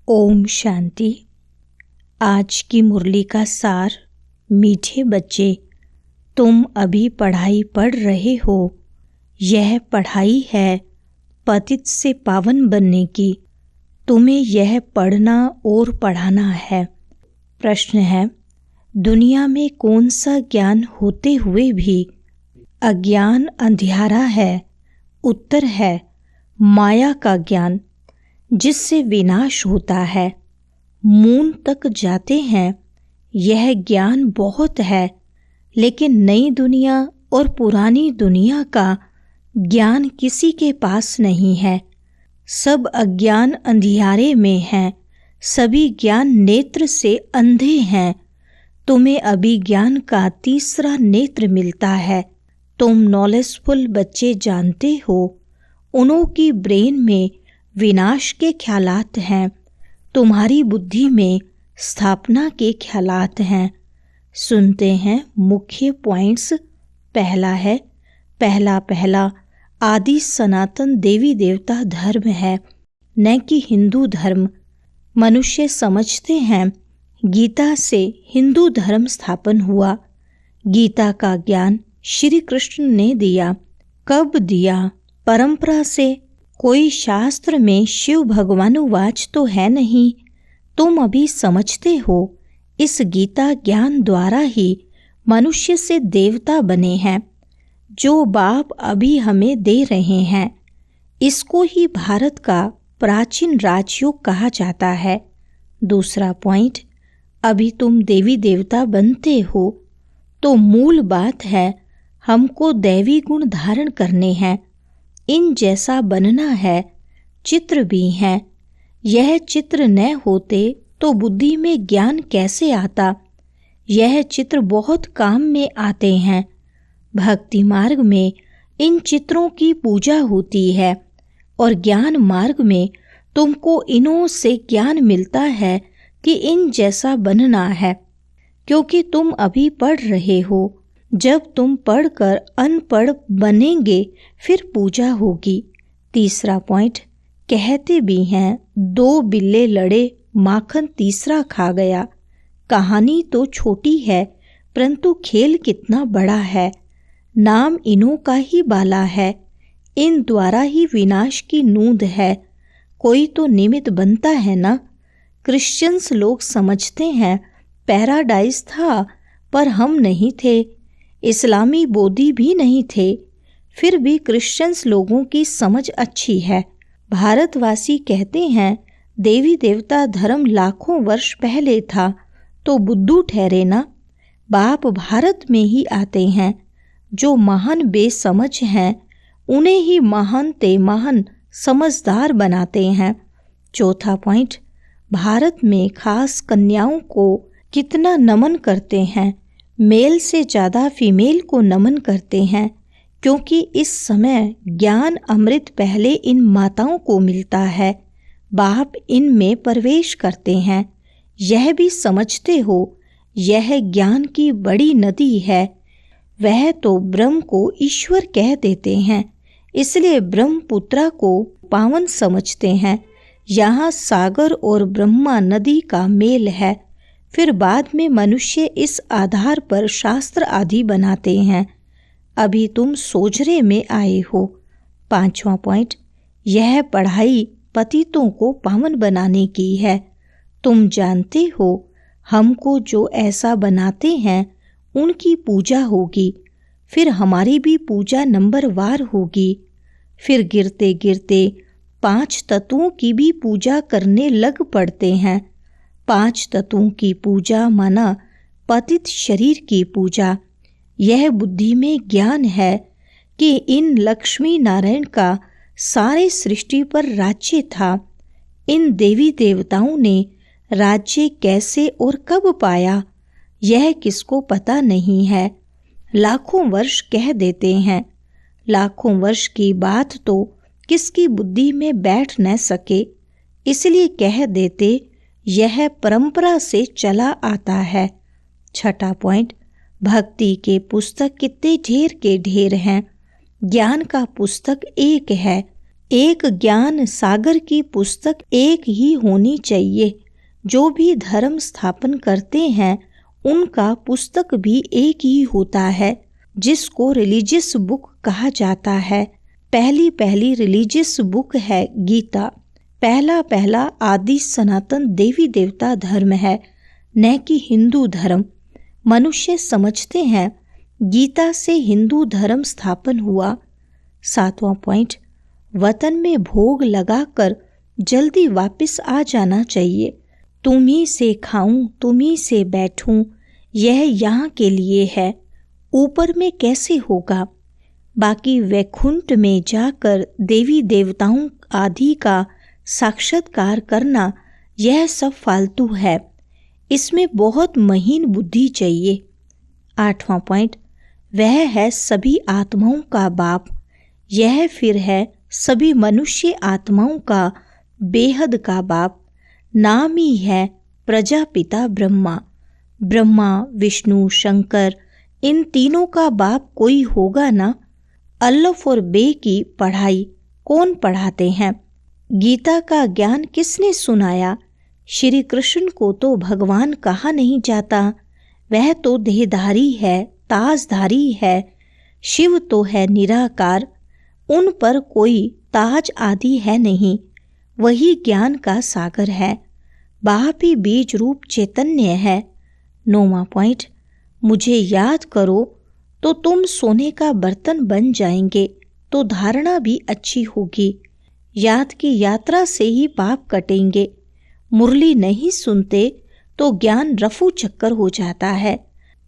ओम शांति। आज की मुरली का सार। मीठे बच्चे, तुम अभी पढ़ाई पढ़ रहे हो। यह पढ़ाई है पतित से पावन बनने की। तुम्हें यह पढ़ना और पढ़ाना है। प्रश्न है, दुनिया में कौन सा ज्ञान होते हुए भी अज्ञान अंधियारा है? उत्तर है माया का ज्ञान, जिससे विनाश होता है। मून तक जाते हैं। यह ज्ञान बहुत है, लेकिन नई दुनिया और पुरानी दुनिया का ज्ञान किसी के पास नहीं है। सब अज्ञान अंधियारे में हैं। सभी ज्ञान नेत्र से अंधे हैं। तुम्हें अभी ज्ञान का तीसरा नेत्र मिलता है। तुम नॉलेजफुल बच्चे जानते हो, उन्हों की ब्रेन में विनाश के ख्यालात हैं। तुम्हारी बुद्धि में स्थापना के ख्यालात हैं। सुनते हैं मुख्य पॉइंट्स। पहला है, पहला आदि सनातन देवी देवता धर्म है, न कि हिंदू धर्म। मनुष्य समझते हैं गीता से हिंदू धर्म स्थापन हुआ। गीता का ज्ञान श्री कृष्ण ने दिया। कब दिया? परंपरा से। कोई शास्त्र में शिव भगवानुवाच तो है नहीं। तुम अभी समझते हो, इस गीता ज्ञान द्वारा ही मनुष्य से देवता बने हैं, जो बाप अभी हमें दे रहे हैं। इसको ही भारत का प्राचीन राजयोग कहा जाता है। दूसरा पॉइंट, अभी तुम देवी देवता बनते हो, तो मूल बात है हमको दैवी गुण धारण करने हैं। इन जैसा बनना है। चित्र भी हैं। यह चित्र न होते तो बुद्धि में ज्ञान कैसे आता? यह चित्र बहुत काम में आते हैं। भक्ति मार्ग में इन चित्रों की पूजा होती है, और ज्ञान मार्ग में तुमको इन्हों से ज्ञान मिलता है कि इन जैसा बनना है, क्योंकि तुम अभी पढ़ रहे हो। जब तुम पढ़कर अनपढ़ बनेंगे, फिर पूजा होगी। तीसरा पॉइंट, कहते भी हैं 2 बिल्ले लड़े, माखन तीसरा खा गया। कहानी तो छोटी है, परंतु खेल कितना बड़ा है। नाम इन्हों का ही बाला है। इन द्वारा ही विनाश की नूंद है। कोई तो निमित्त बनता है ना। क्रिश्चियंस लोग समझते हैं पैराडाइज था, पर हम नहीं थे। इस्लामी बोधी भी नहीं थे। फिर भी क्रिश्चियंस लोगों की समझ अच्छी है। भारतवासी कहते हैं देवी देवता धर्म लाखों वर्ष पहले था, तो बुद्धू ठहरे ना। बाप भारत में ही आते हैं। जो महान बेसमझ हैं, उन्हें ही महान ते महान समझदार बनाते हैं। चौथा पॉइंट, भारत में खास कन्याओं को कितना नमन करते हैं। मेल से ज़्यादा फीमेल को नमन करते हैं, क्योंकि इस समय ज्ञान अमृत पहले इन माताओं को मिलता है। बाप इनमें प्रवेश करते हैं। यह भी समझते हो, यह ज्ञान की बड़ी नदी है। वह तो ब्रह्म को ईश्वर कह देते हैं, इसलिए ब्रह्मपुत्रा को पावन समझते हैं। यहाँ सागर और ब्रह्मा नदी का मेल है। फिर बाद में मनुष्य इस आधार पर शास्त्र आदि बनाते हैं। अभी तुम सोजरे में आए हो। पांचवा पॉइंट, यह पढ़ाई पतितों को पावन बनाने की है। तुम जानते हो, हमको जो ऐसा बनाते हैं उनकी पूजा होगी। फिर हमारी भी पूजा नंबरवार होगी। फिर गिरते गिरते 5 तत्वों की भी पूजा करने लग पड़ते हैं। 5 तत्वों की पूजा माना पतित शरीर की पूजा। यह बुद्धि में ज्ञान है कि इन लक्ष्मी नारायण का सारे सृष्टि पर राज्य था। इन देवी देवताओं ने राज्य कैसे और कब पाया, यह किसको पता नहीं है। लाखों वर्ष कह देते हैं। लाखों वर्ष की बात तो किसकी बुद्धि में बैठ न सके, इसलिए कह देते यह परंपरा से चला आता है। छठा पॉइंट, भक्ति के पुस्तक कितने ढेर के ढेर हैं। ज्ञान का पुस्तक एक है। एक ज्ञान सागर की पुस्तक एक ही होनी चाहिए। जो भी धर्म स्थापन करते हैं उनका पुस्तक भी एक ही होता है, जिसको रिलीजियस बुक कहा जाता है। पहली रिलीजियस बुक है गीता। पहला आदि सनातन देवी देवता धर्म है, न कि हिंदू धर्म। मनुष्य समझते हैं गीता से हिंदू धर्म स्थापन हुआ। 7वां पॉइंट, वतन में भोग लगाकर जल्दी वापस आ जाना चाहिए। तुम्ही से खाऊं, तुम्ही से बैठूं, यह यहाँ के लिए है, ऊपर में कैसे होगा। बाकी वैकुंठ में जाकर देवी देवताओं आदि का साक्षात्कार करना, यह सब फालतू है। इसमें बहुत महीन बुद्धि चाहिए। 8वां पॉइंट, वह है सभी आत्माओं का बाप। यह फिर है सभी मनुष्य आत्माओं का बेहद का बाप। नाम ही है प्रजापिता ब्रह्मा। ब्रह्मा, विष्णु, शंकर, इन तीनों का बाप कोई होगा ना। अल्लाह और बे की पढ़ाई कौन पढ़ाते हैं? गीता का ज्ञान किसने सुनाया? श्री कृष्ण को तो भगवान कहा नहीं जाता, वह तो देहधारी है, ताजधारी है। शिव तो है निराकार, उन पर कोई ताज आदि है नहीं, वही ज्ञान का सागर है। बाप ही बीज रूप चैतन्य है। 9वां पॉइंट, मुझे याद करो तो तुम सोने का बर्तन बन जाएंगे, तो धारणा भी अच्छी होगी। याद की यात्रा से ही पाप कटेंगे। मुरली नहीं सुनते तो ज्ञान रफू चक्कर हो जाता है।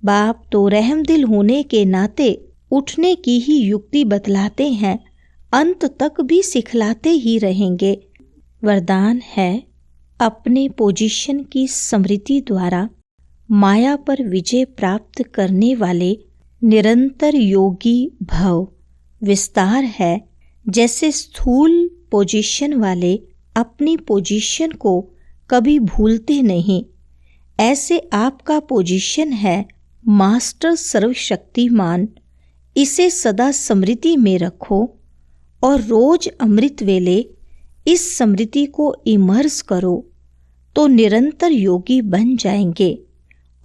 बाप तो रहमदिल होने के नाते उठने की ही युक्ति बतलाते हैं, अंत तक भी सिखलाते ही रहेंगे। वरदान है, अपने पोजीशन की स्मृति द्वारा माया पर विजय प्राप्त करने वाले निरंतर योगी भव। विस्तार है, जैसे स्थूल पोजीशन वाले अपनी पोजीशन को कभी भूलते नहीं, ऐसे आपका पोजीशन है मास्टर सर्वशक्तिमान। इसे सदा स्मृति में रखो और रोज अमृत वेले इस स्मृति को इमर्स करो, तो निरंतर योगी बन जाएंगे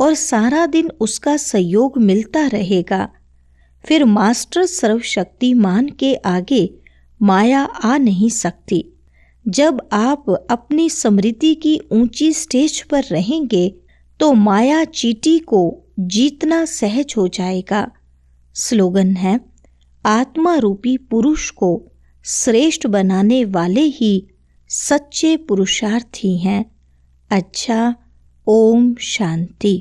और सारा दिन उसका सहयोग मिलता रहेगा। फिर मास्टर सर्वशक्तिमान के आगे माया आ नहीं सकती। जब आप अपनी स्मृति की ऊंची स्टेज पर रहेंगे तो माया चींटी को जीतना सहज हो जाएगा। स्लोगन है, आत्मा रूपी पुरुष को श्रेष्ठ बनाने वाले ही सच्चे पुरुषार्थी हैं। अच्छा, ओम शांति।